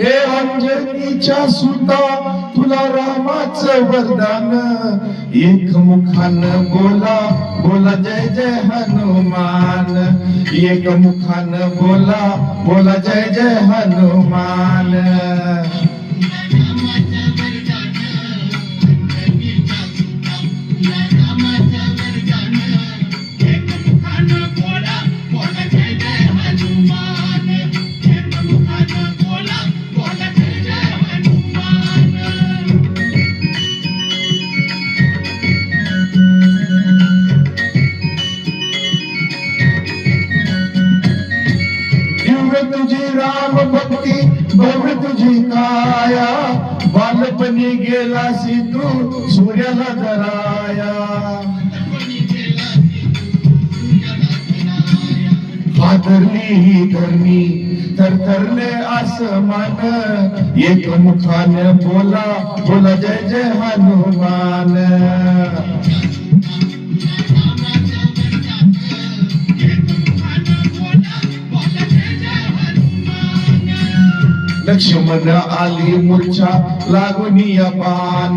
हे अंजनीच्या सुता तुला रामाचं वरदान, एक मुखानं बोला बोला जय जय हनुमान, एक मुखानं बोला बोला जय जय हनुमान. तुझी राम भक्ती भव्य तुझी काया, बालपणी गेलासी तू सूर्याला धराया. हादरली ही धरणी थरथरले आसमान, एक मुखाने बोला बोला जय जय हनुमान. लक्ष्मण आली मूर्छा लागून बाण,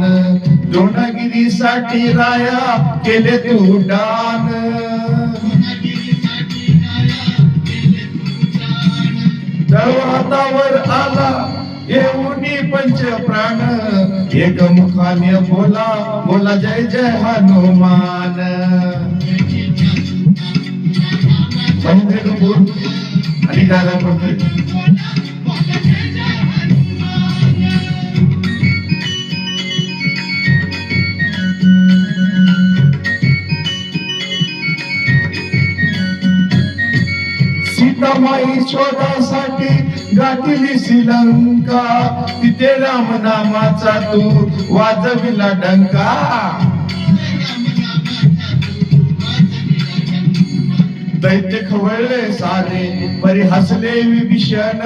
द्रोणगिरीसाठी राया केले तू दान. तव हातावर आला येऊनी पंच प्राण, एक मुखाने बोला बोला जय जय हनुमान. महेंद्र कपूर आणि दादा कपूर. सीतामाई शोधासाठी गाठली श्रीलंका, तिथे राम नामाचा तू वाजविला डंका. दैत्य खवळले सारे परी हसले विभीषण,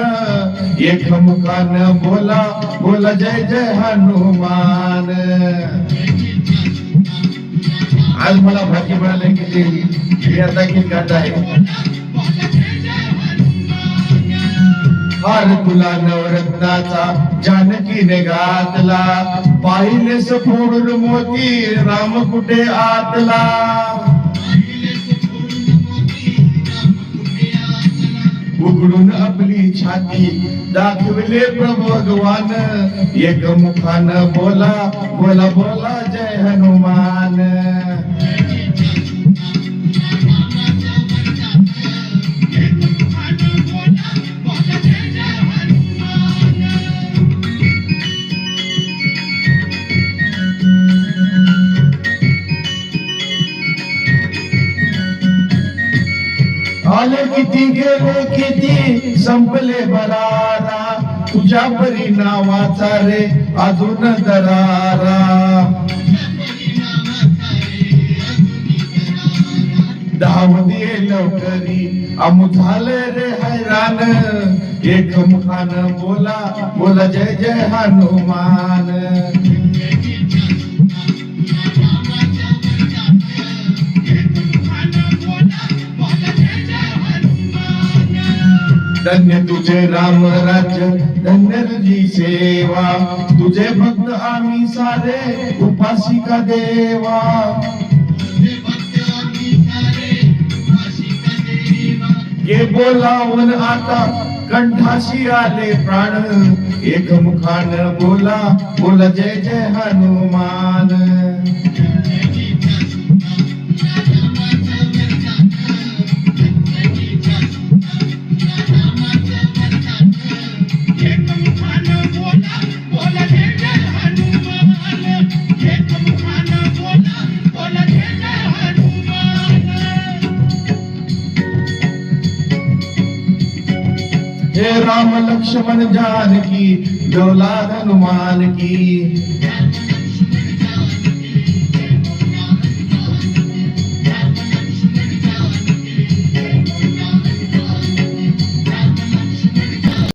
एक मुखानं बोला बोला जय जय हनुमान. आज मला भाग्य मिळाले की ते आता गीत गात आहे. हार तुला नवरत्नाचा जानकीने घातला, पाहिलेस फोडून मोती राम कुठे आतला. उघडून आपली छाती दाखविले प्रभू भगवान, एक मुखानं बोला बोला बोला जय हनुमान. आले किती गेले किती संपले बरारा, तुझ्या परी नावाचा रे अजून दरारा. धाव दे लवकरी अमु झाले रे हैरान, एक मुखानं बोला बोला जय जय हनुमान. धन्य तुझे राम राज्य धन्य तुझी सेवा, तुझे भक्त आम्ही सारे उपासिका देवा. ये बोलावून आता कंठाशी आले प्राण, एक मुखानं बोला बोला जय जय हनुमान. हे राम लक्ष्मण जानकी दौलत हनुमान की.